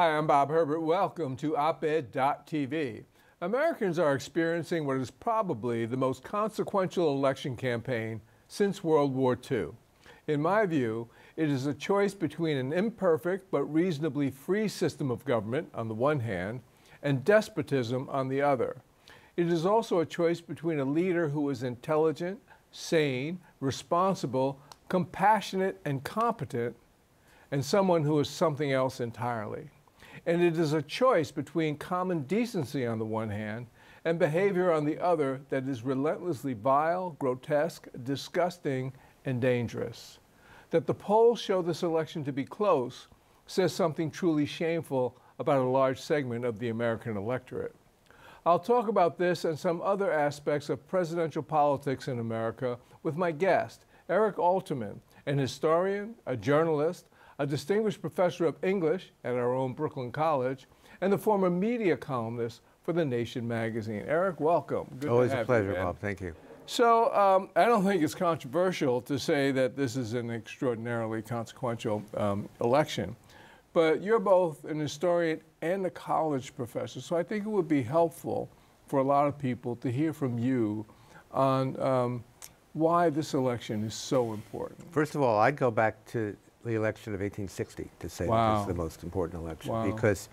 Hi, I'm Bob Herbert. Welcome to OpEd.tv. Americans are experiencing what is probably the most consequential election campaign since World War II. In my view, it is a choice between an imperfect but reasonably free system of government on the one hand and despotism on the other. It is also a choice between a leader who is intelligent, sane, responsible, compassionate, and competent, and someone who is something else entirely. And it is a choice between common decency on the one hand and behavior on the other that is relentlessly vile, grotesque, disgusting, and dangerous. That the polls show this election to be close says something truly shameful about a large segment of the American electorate. I'll talk about this and some other aspects of presidential politics in America with my guest, Eric Alterman, an historian, a journalist, a distinguished professor of English at our own Brooklyn College, and the former media columnist for The Nation magazine. Eric, welcome. Good Always to have a pleasure, Bob. Thank you. So I don't think it's controversial to say that this is an extraordinarily consequential election, but you're both an historian and a college professor, so I think it would be helpful for a lot of people to hear from you on why this election is so important. First of all, I'd go back to the election of 1860 to say that this is the most important election, because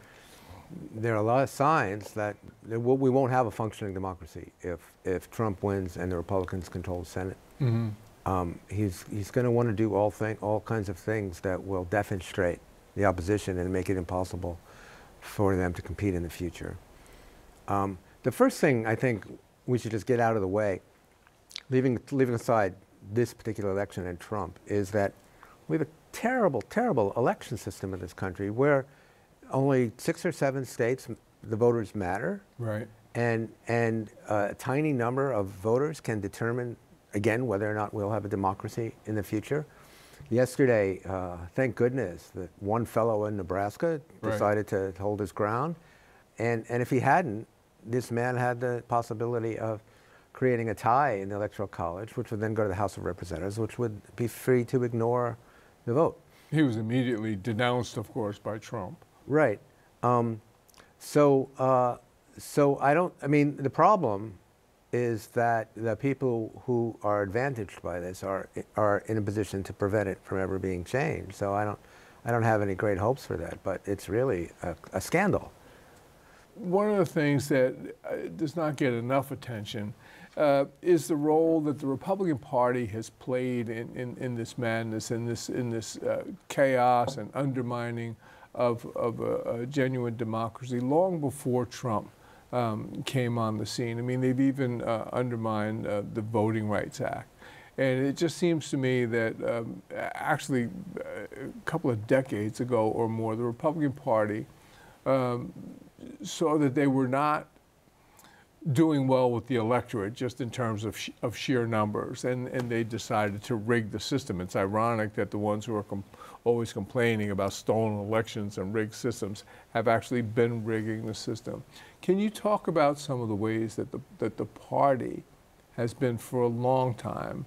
there are a lot of signs that we won't have a functioning democracy if Trump wins and the Republicans control the Senate. Mm-hmm. He's going to want to do all kinds of things that will defenestrate the opposition and make it impossible for them to compete in the future. The first thing I think we should just get out of the way, leaving aside this particular election and Trump, is that we have a terrible, terrible election system in this country where only 6 or 7 states the voters matter. Right. And a tiny number of voters can determine, again, whether or not we'll have a democracy in the future. Yesterday, thank goodness that one fellow in Nebraska decided to hold his ground. And if he hadn't, this man had the possibility of creating a tie in the Electoral College, which would then go to the House of Representatives, which would be free to ignore the vote. He was immediately denounced, of course, by Trump. Right. So I mean, the problem is that the people who are advantaged by this are in a position to prevent it from ever being changed. So I don't have any great hopes for that, but it's really a scandal. One of the things that does not get enough attention is the role that the Republican Party has played in this madness, in this chaos and undermining of a genuine democracy long before Trump came on the scene. I mean, they've even undermined the Voting Rights Act. And it just seems to me that actually a couple of decades ago or more, the Republican Party saw that they were not doing well with the electorate just in terms of sheer numbers, and they decided to rig the system. It's ironic that the ones who are always complaining about stolen elections and rigged systems have actually been rigging the system. Can you talk about some of the ways that the party has been for a long time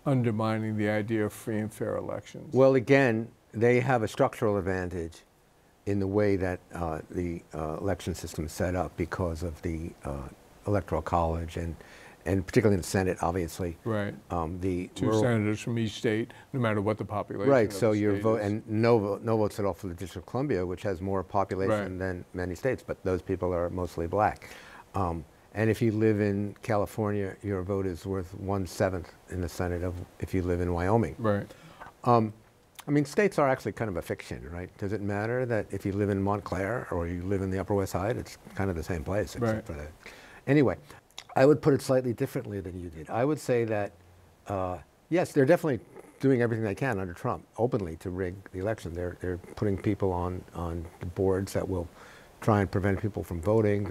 undermining the idea of free and fair elections? Well, again, they have a structural advantage in the way that the election system is set up because of the Electoral College and particularly in the Senate, obviously. Right. Two senators from each state, no matter what the population. Right. So your vote, and no votes at all for the District of Columbia, which has more population than many states, but those people are mostly black. And if you live in California, your vote is worth 1/7 in the Senate of if you live in Wyoming. Right. I mean, states are actually kind of a fiction, right? Does it matter that if you live in Montclair or you live in the Upper West Side, it's kind of the same place, except for that. Anyway, I would put it slightly differently than you did. I would say that, yes, they're definitely doing everything they can under Trump openly to rig the election. They're putting people on the boards that will try and prevent people from voting.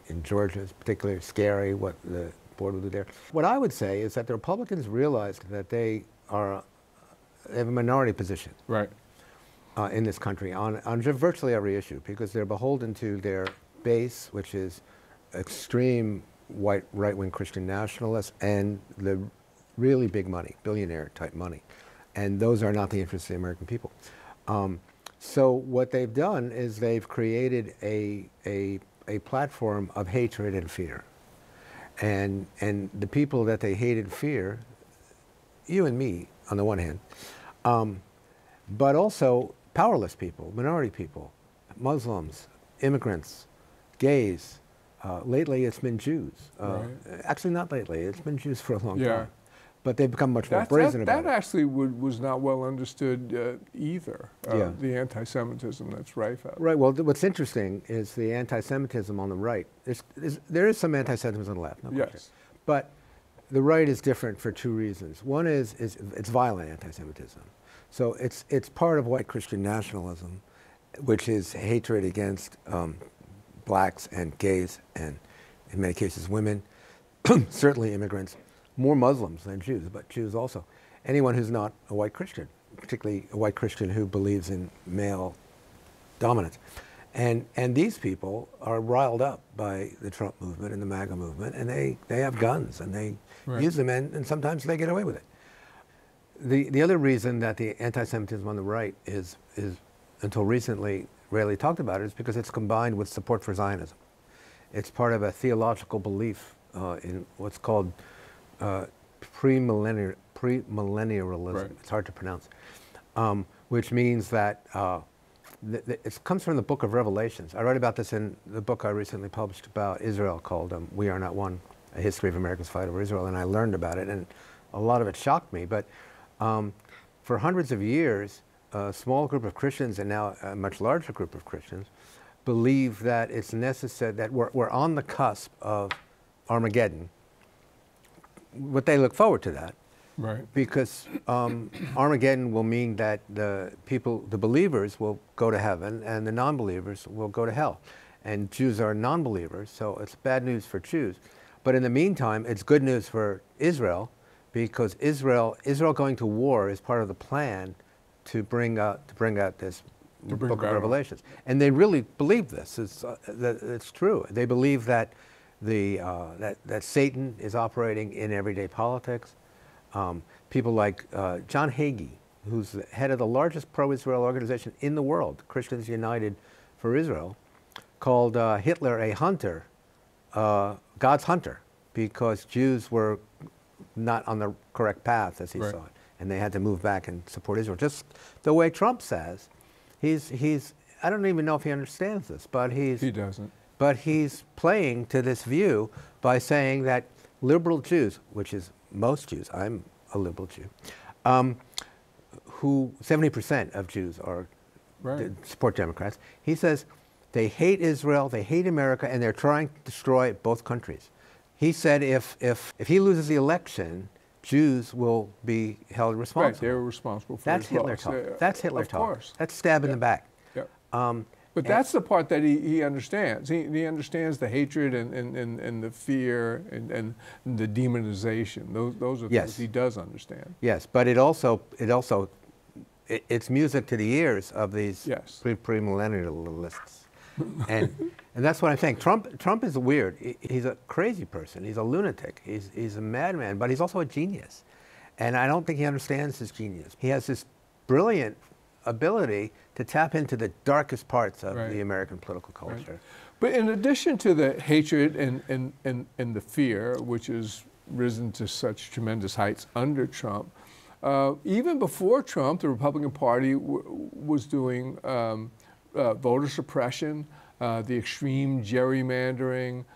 In Georgia, it's particularly scary what the board will do there. What I would say is that the Republicans realized that they have a minority position in this country on virtually every issue because they're beholden to their base, which is extreme white right-wing Christian nationalists and the really big money, billionaire type money. And those are not the interests of the American people. So what they've done is they've created a platform of hatred and fear. And the people that they hate and fear, you and me on the one hand, but also powerless people, minority people, Muslims, immigrants, gays. Lately it's been Jews. Right. Actually not lately, it's been Jews for a long Yeah. time. But they've become much more brazen about it. That actually was not well understood either, Yeah. the anti-Semitism that's rife out. Right, well, what's interesting is the anti-Semitism on the right. There is some anti-Semitism on the left, no question. Yes. But the right is different for two reasons. One is it's violent anti-Semitism. So it's part of white Christian nationalism, which is hatred against blacks and gays and, in many cases, women, certainly immigrants, more Muslims than Jews, but Jews also. Anyone who's not a white Christian, particularly a white Christian who believes in male dominance. And these people are riled up by the Trump movement and the MAGA movement, and they have guns, and they Right. use them, and sometimes they get away with it. The other reason that the anti-Semitism on the right is until recently rarely talked about is because it's combined with support for Zionism. It's part of a theological belief in what's called premillennialism. Right. It's hard to pronounce, which means that it comes from the book of Revelations. I write about this in the book I recently published about Israel called We Are Not One, A History of America's Fight Over Israel, and I learned about it, and a lot of it shocked me. But for hundreds of years, a small group of Christians, and now a much larger group of Christians, believe that it's necessary, that we're on the cusp of Armageddon. What they look forward to that. Right. Because Armageddon will mean that the believers will go to heaven and the non-believers will go to hell. And Jews are non-believers, so it's bad news for Jews. But in the meantime, it's good news for Israel, because Israel going to war is part of the plan to bring out this book of Revelations. And they really believe this. It's true. They believe that that Satan is operating in everyday politics. People like John Hagee, who's the head of the largest pro-Israel organization in the world, Christians United for Israel, called Hitler a hunter, God's hunter, because Jews were not on the correct path, as he Right. saw it, and they had to move back and support Israel. Just the way Trump says, he's I don't even know if he understands this, but He doesn't. But he's playing to this view by saying that liberal Jews, which is most Jews, I'm a liberal Jew, who 70% of Jews are Right. support Democrats. He says they hate Israel, they hate America, and they're trying to destroy both countries. He said if he loses the election, Jews will be held responsible. Right, they're responsible for That's his Hitler loss. talk. That's Hitler of talk. course. That's stab in the back. Yep. But that's the part that he understands. He understands the hatred and the fear and the demonization. Those are Yes. things he does understand. Yes, but it's music to the ears of these Yes. premillennialists. And that's what I'm saying. Trump is weird. He's a crazy person. He's a lunatic. He's a madman, but he's also a genius. And I don't think he understands his genius. He has this brilliant ability to tap into the darkest parts of Right. the American political culture. Right. But in addition to the hatred and the fear, which has risen to such tremendous heights under Trump, even before Trump, the Republican Party was doing voter suppression, the extreme gerrymandering,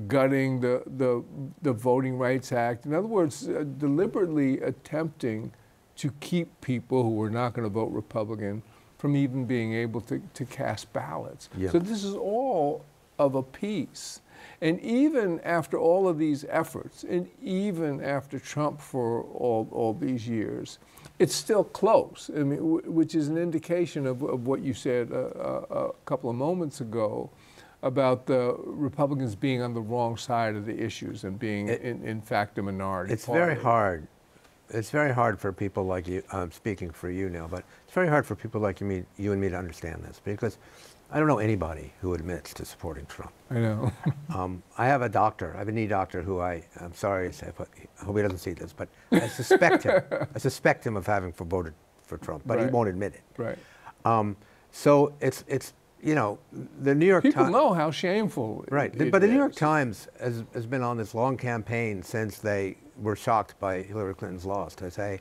gutting the Voting Rights Act. In other words, deliberately attempting to keep people who were not going to vote Republican from even being able to cast ballots. Yeah. So this is all of a piece. And even after all of these efforts, and even after Trump for all these years, it's still close. I mean, which is an indication of what you said a couple of moments ago about the Republicans being on the wrong side of the issues and being, in fact, a minority It's party. very hard. It's very hard for people like you, I'm speaking for you now, but it's very hard for people like you and me to understand this, because I don't know anybody who admits to supporting Trump. I know. I have a doctor, I have a knee doctor who I'm sorry to say, but I hope he doesn't see this, but I suspect him. I suspect him of having voted for Trump, but he Right. won't admit it. Right. So it's you know, the New York People Times know how shameful right, it but the New York is. Times has been on this long campaign since they were shocked by Hillary Clinton's loss to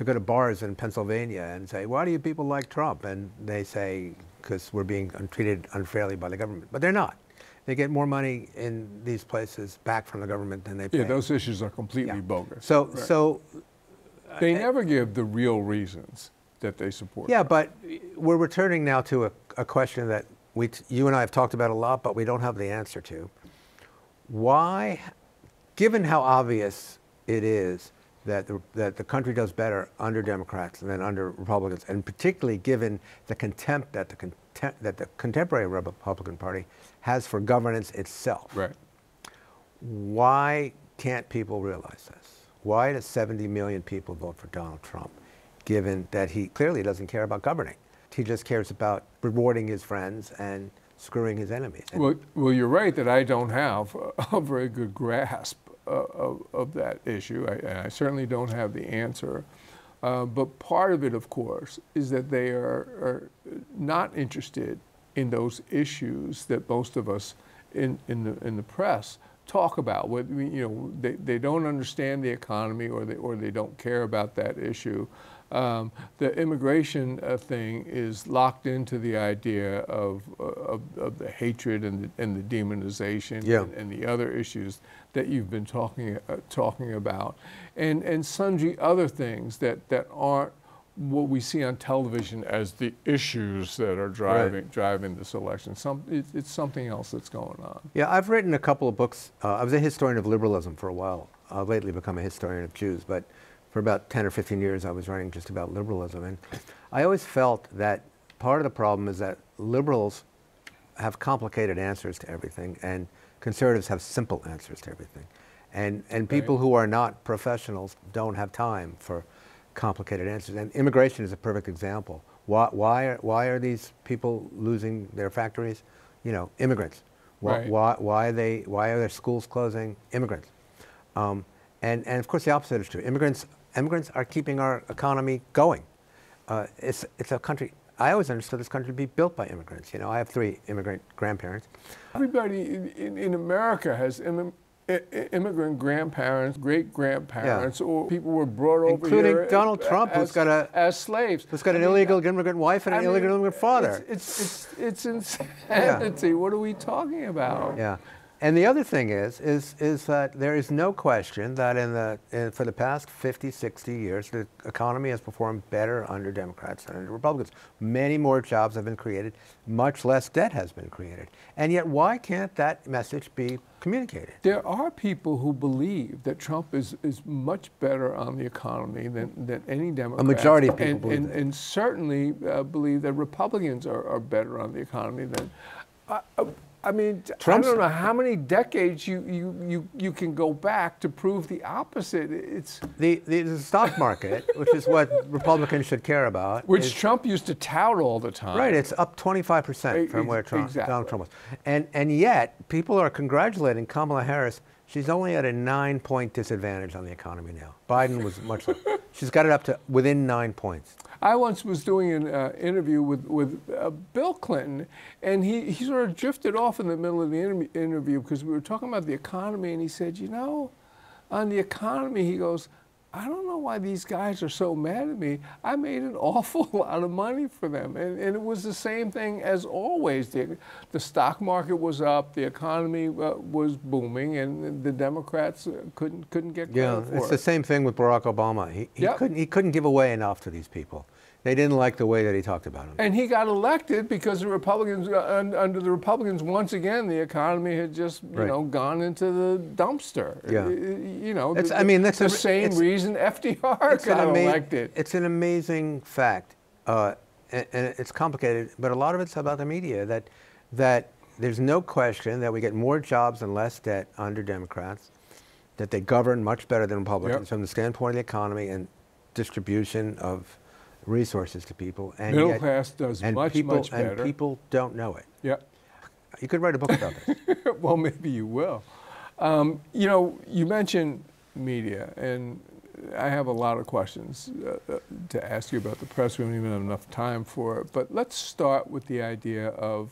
go to bars in Pennsylvania and say, why do you people like Trump? And they say, because we're being treated unfairly by the government. But they're not. They get more money in these places back from the government than they pay. Yeah, those issues are completely bogus. So, Right. so They never give the real reasons that they support. yeah, but we're returning now to a question that you and I have talked about a lot, but we don't have the answer to. Why, given how obvious it is that the country does better under Democrats than under Republicans, and particularly given the contempt that the contemporary Republican Party has for governance itself, Right. why can't people realize this? Why do 70 million people vote for Donald Trump, given that he clearly doesn't care about governing? He just cares about rewarding his friends and screwing his enemies. Well, you're right that I don't have a very good grasp of that issue. I certainly don't have the answer. But part of it, of course, is that they are not interested in those issues that most of us in the press talk about. They don't understand the economy, or they don't care about that issue. The immigration thing is locked into the idea of the hatred and the demonization, and the other issues that you've been talking about, and sundry other things that aren't what we see on television as the issues that are driving this election. It's something else that's going on. Yeah, I've written a couple of books. I was a historian of liberalism for a while. I've lately become a historian of Jews, but for about 10 or 15 years I was writing just about liberalism. And I always felt that part of the problem is that liberals have complicated answers to everything, and conservatives have simple answers to everything. And people who are not professionals don't have time for complicated answers. And immigration is a perfect example. Why are these people losing their factories? You know, immigrants. Why are their schools closing? Immigrants. And of course the opposite is true. Immigrants are keeping our economy going. It's a country. I always understood this country to be built by immigrants. You know, I have 3 immigrant grandparents. Everybody in America has immigrant grandparents, great-grandparents, or people were brought over here, including Donald Trump, as slaves. Who's got an illegal immigrant wife and an illegal immigrant father. It's insanity. What are we talking about? Yeah. And the other thing is that there is no question that for the past 50, 60 years, the economy has performed better under Democrats than under Republicans. Many more jobs have been created, much less debt has been created. And yet, why can't that message be communicated? There are people who believe that Trump is much better on the economy than any Democrat. A majority of people believe that. And certainly believe that Republicans are better on the economy than. I mean, I don't know how many decades you can go back to prove the opposite. It's the stock market, which is what Republicans should care about. Which Trump used to tout all the time. Right, it's up 25% from where Donald Trump was. And yet, people are congratulating Kamala Harris. She's only at a 9-point disadvantage on the economy now. Biden was much less. She's got it up to within 9 points. I once was doing an interview with Bill Clinton, and he sort of drifted off in the middle of the interview because we were talking about the economy, and he said, you know, on the economy, he goes, I don't know why these guys are so mad at me. I made an awful lot of money for them. And it was the same thing as always. The stock market was up, the economy was booming, and the Democrats couldn't get credit for it. It's the same thing with Barack Obama. He couldn't give away enough to these people. They didn't like the way that he talked about them. And he got elected because the Republicans, under the Republicans, once again, the economy had just, you know, gone into the dumpster. Yeah. You know, that's the same reason FDR got elected. It's an amazing fact, and it's complicated, but a lot of it's about the media, that there's no question that we get more jobs and less debt under Democrats, that they govern much better than Republicans from the standpoint of the economy and distribution of resources to people, and middle class does much better. And people don't know it. Yeah, you could write a book about this. Well, maybe you will. You know, you mentioned media, and I have a lot of questions to ask you about the press. We don't even have enough time for it. But let's start with the idea of,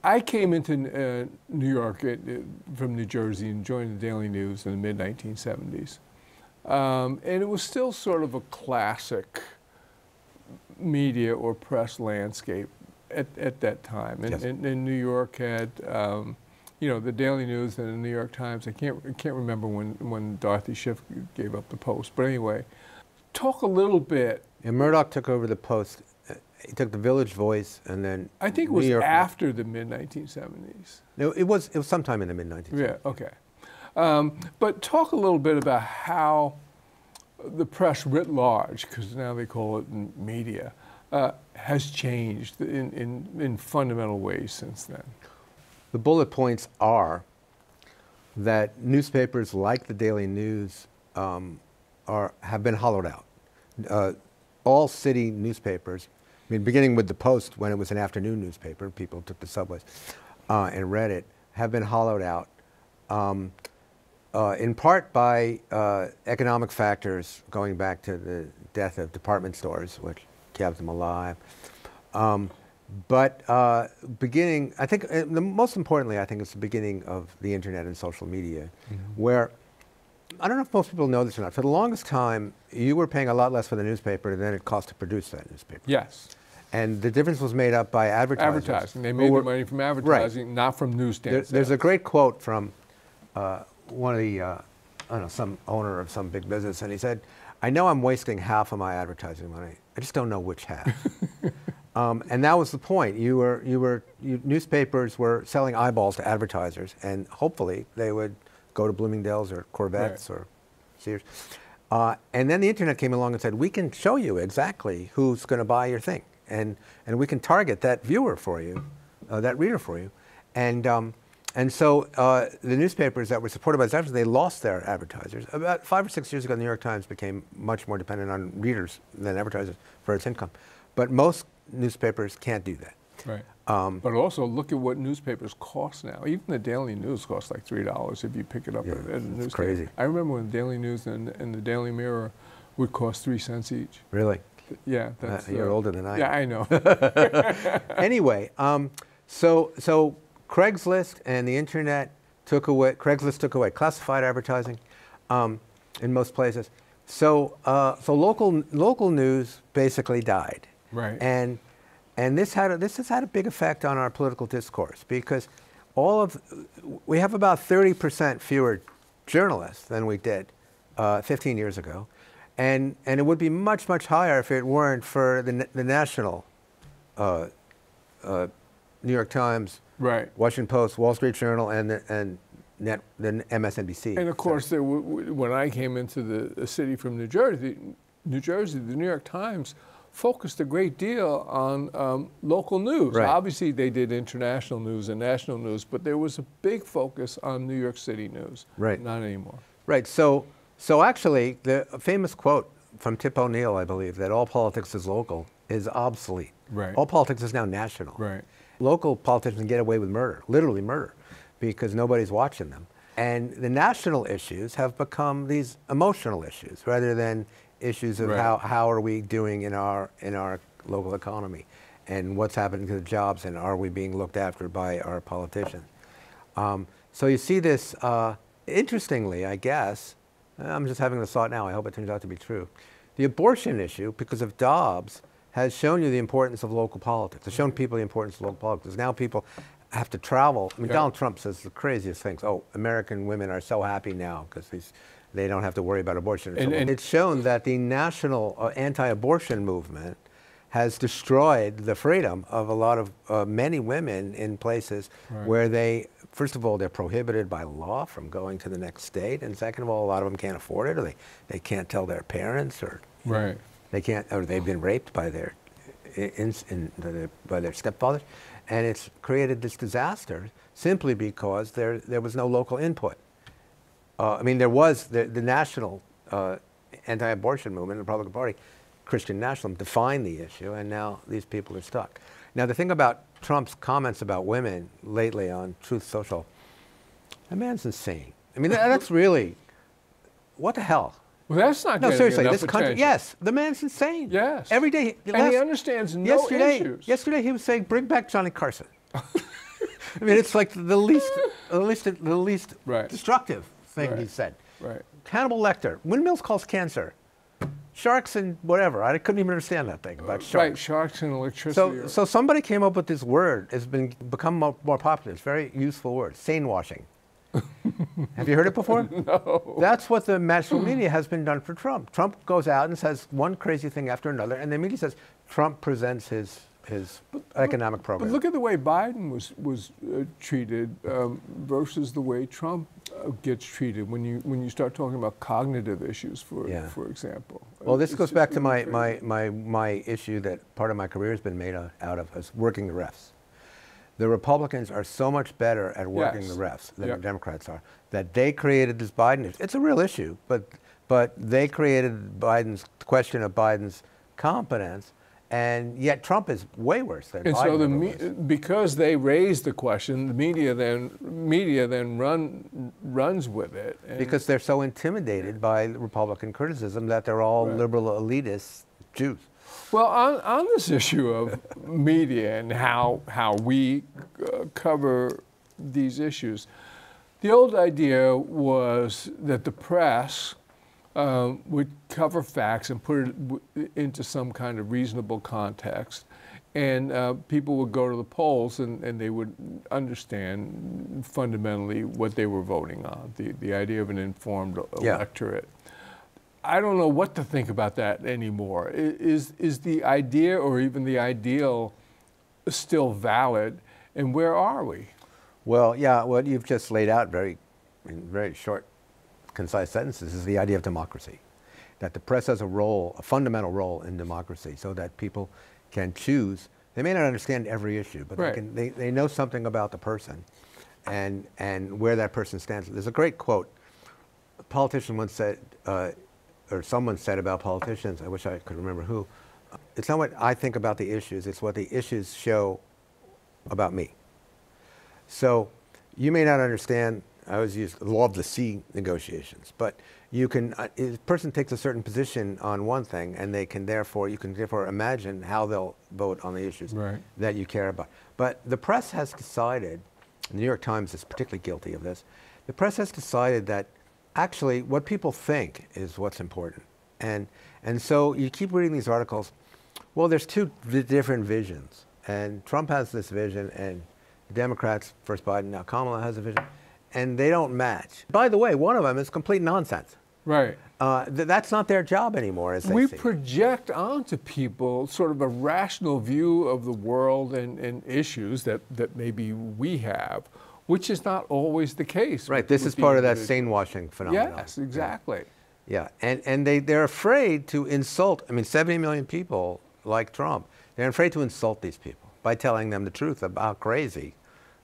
I came into New York from New Jersey and joined the Daily News in the mid-1970s. And it was still sort of a classic media or press landscape at that time. And, Yes. and New York had, you know, the Daily News and the New York Times. I can't remember when Dorothy Schiff gave up the Post. But anyway, talk a little bit. And Murdoch took over the Post. He took the Village Voice, and then I think it was after the mid-1970s. No, it was sometime in the mid-1970s. Yeah, okay. But talk a little bit about how the press writ large, because now they call it media, has changed in fundamental ways since then. The bullet points are that newspapers like the Daily News have been hollowed out. All city newspapers, I mean, beginning with the Post when it was an afternoon newspaper, people took the subways and read it, have been hollowed out. In part by economic factors going back to the death of department stores, which kept them alive. But beginning, I think, most importantly, I think it's the beginning of the internet and social media, where, I don't know if most people know this or not, for the longest time, you were paying a lot less for the newspaper than it cost to produce that newspaper. Yes. And the difference was made up by advertisers. Advertising. They made their money from advertising, right, not from newsstands. There's a great quote from one of the, I don't know, some owner of some big business, and he said, "I know I'm wasting half of my advertising money. I just don't know which half." And that was the point. Newspapers were selling eyeballs to advertisers, and hopefully they would go to Bloomingdale's or Corvettes, right, or Sears. And then the internet came along and said, "We can show you exactly who's going to buy your thing, and we can target that viewer for you, that reader for you." And so the newspapers that were supported by advertisers, they lost their advertisers. About 5 or 6 years ago, the New York Times became much more dependent on readers than advertisers for its income. But most newspapers can't do that. Right. But also look at what newspapers cost now. Even the Daily News costs like $3 if you pick it up at a newspaper. It's crazy. I remember when the Daily News and the Daily Mirror would cost 3 cents each. Really? Yeah. That's, you're older than I am. Yeah, I know. Anyway, so Craigslist and the internet Craigslist took away classified advertising in most places. So local news basically died. Right. And this has had a big effect on our political discourse, because we have about 30% fewer journalists than we did 15 years ago, and it would be much, much higher if it weren't for the national New York Times, right, Washington Post, Wall Street Journal, and the MSNBC. And of course, when I came into the city from New Jersey, the New York Times focused a great deal on local news. Right. Obviously, they did international news and national news, but there was a big focus on New York City news. Right. Not anymore. Right. So actually, the famous quote from Tip O'Neill, I believe, that all politics is local, is obsolete. Right. All politics is now national. Right. Local politicians get away with murder, literally murder, because nobody's watching them. And the national issues have become these emotional issues rather than issues of right, how are we doing in our local economy, and what's happening to the jobs, and are we being looked after by our politicians. So you see this, interestingly, I guess, I'm just having the thought now, I hope it turns out to be true. The abortion issue, because of Dobbs, has shown you the importance of local politics. It's shown people the importance of local politics. Now people have to travel. I mean, yeah, Donald Trump says the craziest things. Oh, American women are so happy now because they don't have to worry about abortion. And it's shown that the national anti-abortion movement has destroyed the freedom of a lot of many women in places right, where they, first of all, they're prohibited by law from going to the next state, and second of all, a lot of them can't afford it, or they can't tell their parents, or right, they can't, or they've been raped by their stepfathers, and it's created this disaster simply because there was no local input. I mean, there was the national anti-abortion movement, the Republican Party, Christian nationalism, defined the issue, and now these people are stuck. Now, the thing about Trump's comments about women lately on Truth Social, that man's insane. I mean, that's really, what the hell? Well, that's not No, getting seriously, enough this country. attention. Yes, the man's insane. Yes. Every day. And he understands no issues. Yesterday he was saying, "Bring back Johnny Carson." I mean, it's like the least Right. destructive thing Right. he said. Right. Hannibal Lecter, windmills cause cancer, sharks and whatever. I couldn't even understand that thing about sharks. Right, sharks and electricity. So somebody came up with this word. It's become more popular. It's a very useful word. Sane washing. Have you heard it before? No. That's what the mass media has been done for Trump. Trump goes out and says one crazy thing after another, and the media says Trump presents his economic program. But look at the way Biden was treated versus the way Trump gets treated when you start talking about cognitive issues, for example. Well, this goes back to crazy. my issue that part of my career has been made out of, is working the refs. The Republicans are so much better at working the refs than the Democrats are, that they created this Biden issue. It's a real issue, but they created Biden's question of Biden's competence, and yet Trump is way worse than And Biden. so because they raised the question, the media then runs with it. Because they're so intimidated by Republican criticism that they're all liberal elitist Jews. Well, on this issue of media and how we cover these issues, the old idea was that the press would cover facts and put it into some kind of reasonable context, and people would go to the polls and they would understand fundamentally what they were voting on, the idea of an informed electorate. I don't know what to think about that anymore. Is the idea or even the ideal still valid, and where are we? Well, yeah, what you've just laid out in very short, concise sentences is the idea of democracy, that the press has a fundamental role in democracy, so that people can choose. They may not understand every issue, but they know something about the person and where that person stands. There's a great quote. A politician once said, or someone said about politicians, I wish I could remember who, it's not what I think about the issues, it's what the issues show about me. So you may not understand, I always use the law of the sea negotiations, but you can, a person takes a certain position on one thing, and you can therefore imagine how they'll vote on the issues that you care about. But the press has decided, the New York Times is particularly guilty of this, the press has decided that actually what people think is what's important. And so you keep reading these articles, well, there's two different visions, and Trump has this vision, and the Democrats, first Biden, now Kamala, has a vision, and they don't match. By the way, one of them is complete nonsense. Right. That's not their job anymore, as they We see. project onto people sort of a rational view of the world and issues that maybe we have, which is not always the case. Right, this is part of that sane washing phenomenon. Yes, exactly. Yeah, and they're afraid to insult, 70 million people like Trump, they're afraid to insult these people by telling them the truth about how crazy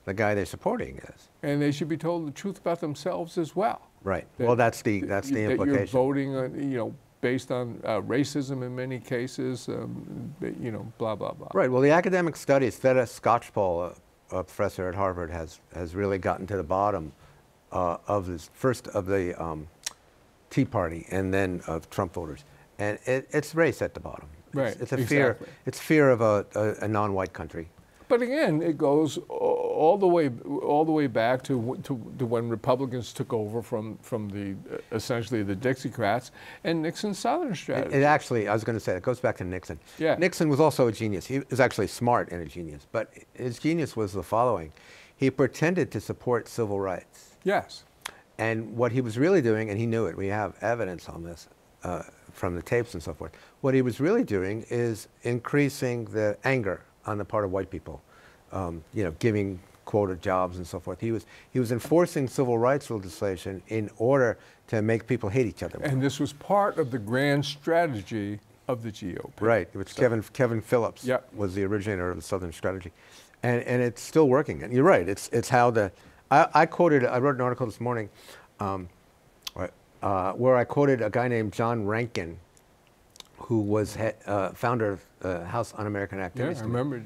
the guy they're supporting is. And they should be told the truth about themselves as well. Right. Well, that's the implication. That you're voting, based on racism in many cases, blah, blah, blah. Right. Well, the academic studies, Theda Skocpol, a professor at Harvard, has really gotten to the bottom of this, first of the Tea Party and then of Trump voters. And it's race at the bottom. Right. It's a fear. It's fear of a non-white country. But again, it goes all the way back to when Republicans took over from essentially the Dixiecrats and Nixon's Southern strategy. It actually, I was going to say, it goes back to Nixon. Yeah. Nixon was also a genius. He was actually smart and a genius, but his genius was the following: he pretended to support civil rights. Yes. And what he was really doing, and he knew it, we have evidence on this from the tapes and so forth. What he was really doing is increasing the anger on the part of white people, giving quota jobs and so forth. He was enforcing civil rights legislation in order to make people hate each other more. And this was part of the grand strategy of the GOP. Right, which Kevin Phillips was the originator of the Southern strategy, and it's still working. And you're right. It's how I wrote an article this morning where I quoted a guy named John Rankin, who was founder of House Un-American Activities. Yeah, I remember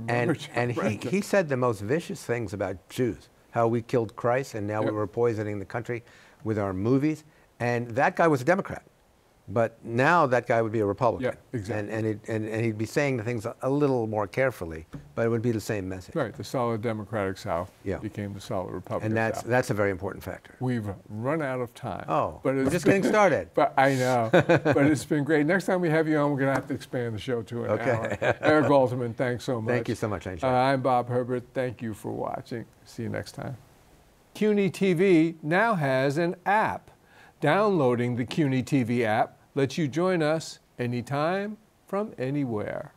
and he said the most vicious things about Jews, how we killed Christ and now we were poisoning the country with our movies. And that guy was a Democrat. But now that guy would be a Republican. Yeah, exactly. And he'd be saying the things a little more carefully, but it would be the same message. Right, the solid Democratic South Yeah. became the solid Republican And South. that's a very important factor. We've run out of time. Oh, but we're just getting started. But I know. But it's been great. Next time we have you on, we're going to have to expand the show to an hour. Eric Alderman, thanks so much. Thank you so much, Angel. I'm Bob Herbert. Thank you for watching. See you next time. CUNY TV now has an app. Downloading the CUNY TV app lets you join us anytime from anywhere.